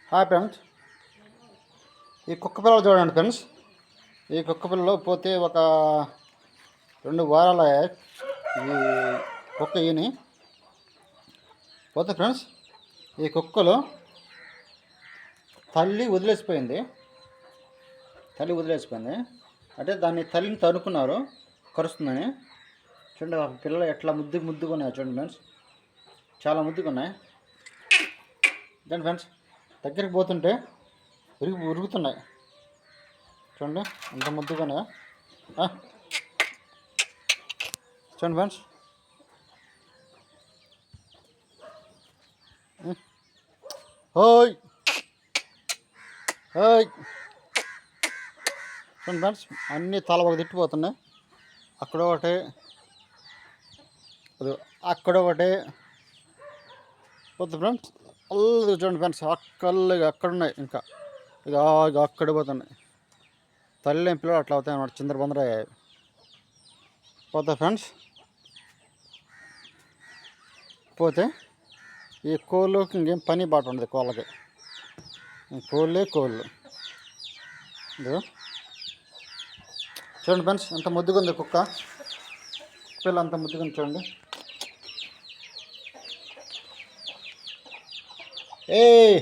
Hi friends, ఈ కుక్క పిల్లలు చూడండి ఫ్రెండ్స్. ఈ కుక్క పిల్లలు పోతే ఒక 2 వారాల ఈ కుక్క ఈని పోతే ఫ్రెండ్స్. ఈ కుక్కలు తల్లి వదిలేసిపోయింది అంటే తల్లిని తనుకున్నారు కరుస్తుందని. చూడండి ఆ పిల్లలు ఎట్లా ముద్దుగా ఉన్నాయి చూడండి ఫ్రెండ్స్, చాలా ముద్దుగా ఉన్నాయి. చూడండి ఫ్రెండ్స్, దగ్గరికి పోతుంటే ఉరుగుతున్నాయి. చూడండి ఎంత ముద్దుగానే. చూడండి ఫ్రెండ్స్, ఓయ్ ఓయ్. చూడండి ఫ్రెండ్స్, అన్నీ తల ఒక తిట్టిపోతున్నాయి. అక్కడొకటి అక్కడొకటి పోతుంది ఫ్రెండ్స్. అల్లు చూడండి ఫ్రెండ్స్, అక్కడున్నాయి. ఇంకా ఇక అక్కడ పోతున్నాయి. తల్లి పిల్లలు అట్లా అవుతాయి అన్నమాట, చిందరబందరయ్యాయి. పోతే ఫ్రెండ్స్, పోతే ఈ కోళ్ళకి ఇంకేం పని బాట ఉండదు. కోళ్ళకి కోళ్ళు ఇదిగో చూడండి ఫ్రెండ్స్, ఎంత ముద్దుగా ఉంది కుక్క పిల్ల, అంత ముద్దుగా ఉంది చూడండి. ఏయ్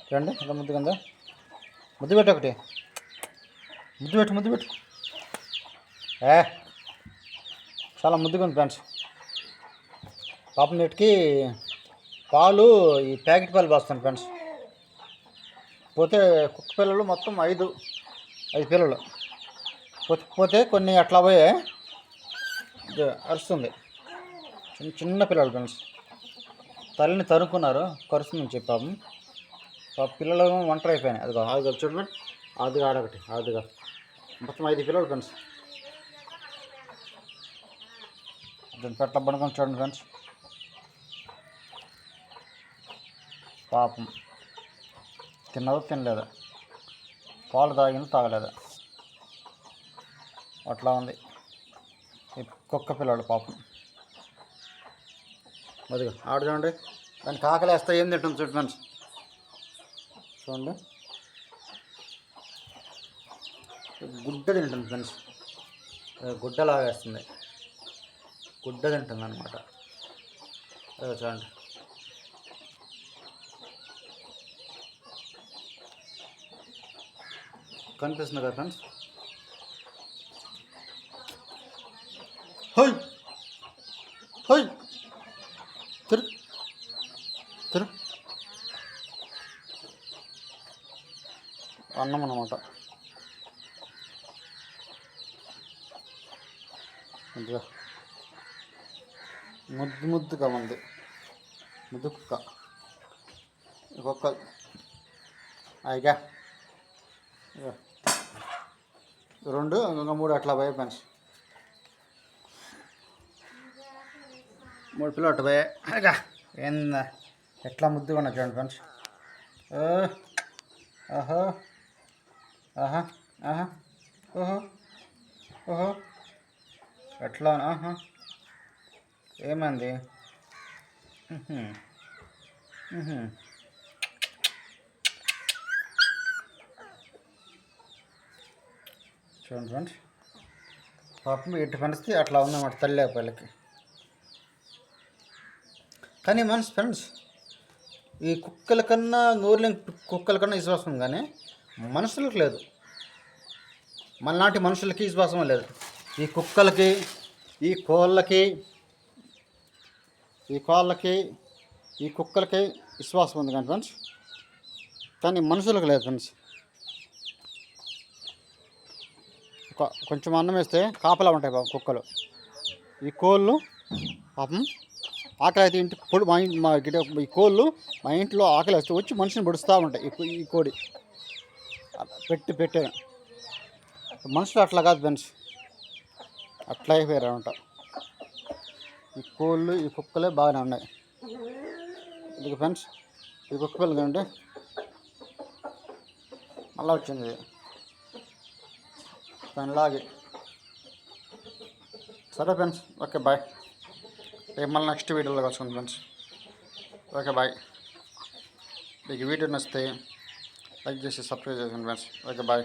చూడండి ఎంత ముద్దుగా ఉందా. ముద్దు పెట్టు ఒకటి, ముద్దు పెట్టు. చాలా ముద్దుగా ఉంది ఫ్రెండ్స్. పాపం నెట్కి పాలు ఈ ప్యాకెట్ పాలు పోస్తాను ఫ్రెండ్స్. పోతే కుక్క పిల్లలు మొత్తం 5 పిల్లలు పోతే కొన్ని అట్లా పోయే అరుస్తుంది. చిన్న పిల్లలు ఫ్రెండ్స్, తల్లిని తరుక్కున్నారు కరుస్తుందని చెప్పాము. పిల్లలు ఒంటరి అయిపోయినాయి. అదిగో చూడండి, ఆడొకటి మొత్తం 5 పిల్లలు ఫ్రెండ్స్. పెట్ట పడుకొని చూడండి ఫ్రెండ్స్. పాపం తిన్నదో తినలేదా, పాలు తాగలేదా, అట్లా ఉంది ఈ కుక్క పిల్లలు పాపం. అదిగో ఆడ చూడండి, దానికి ఆకలేస్తే ఏం తింటుంది చూడండి ఫ్రెండ్స్. చూడండి గుడ్డ తింటుంది ఫ్రెండ్స్, గుడ్డలాగేస్తుంది, గుడ్డ తింటుంది అనమాట. అదే చూడండి, కనిపిస్తుంది కదా ఫ్రెండ్స్. హోయ్ తిరు అన్నం అన్నమాట. ముద్దుగా ఉంది, ముద్దు కుక్క. కుక్క అయిగా 2 ఇంకా 3 అట్లా పోయాయి ఫ్రెండ్స్. 3 పిల్లలు అట్లా పోయాయి. ఏందా ఎట్లా ముద్దుగా ఉన్నా చూడండి ఫ్రెండ్స్. ఆహా ఓహో ఎట్లా ఏమైంది. చూడండి ఫ్రెండ్స్, పాపం ఇటు ఫ్రెండ్స్కి అట్లా ఉందన్నమాట తల్లి పిల్లలకి. కానీ మనసు ఫ్రెండ్స్, ఈ కుక్కల కన్నా కుక్కల కన్నా విశ్వాసం కానీ మనుషులకు లేదు. మనలాంటి మనుషులకి విశ్వాసం లేదు. ఈ కుక్కలకి, ఈ కోళ్ళకి, ఈ కుక్కలకి విశ్వాసం ఉంది కానీ ఫ్రెండ్స్, కానీ మనుషులకు లేదు ఫ్రెండ్స్. కొంచెం అన్నం వేస్తే కాపలా ఉంటాయి పాపం కుక్కలు. ఈ కోళ్ళు పాపం ఆకలి అయితే ఇంటి ఈ కోళ్ళు మా ఇంట్లో ఆకలి వేస్తే వచ్చి మనిషిని పొడుస్తూ ఉంటాయి. ఈ కోడి పెట్టే మనుషులు అట్లా కాదు ఫ్రెండ్స్, అట్లా అయిపోయారు అనమాట. ఈ కోళ్ళు, ఈ కుక్కలే బాగానే ఉన్నాయి. ఇది ఫ్రెండ్స్, ఈ కుక్క పిల్లలు అంటే మళ్ళీ వచ్చింది దానిలాగే. సరే ఫ్రెండ్స్, ఓకే బాయ్. రేపు మళ్ళీ నెక్స్ట్ వీడియోలో కలుసుకుందాం ఫ్రెండ్స్. Okay bye. మీకు వీడియో నచ్చితే లైక్ చేసి సబ్స్క్రైబ్ చేసుకోండి ఫ్రెండ్స్. Okay bye.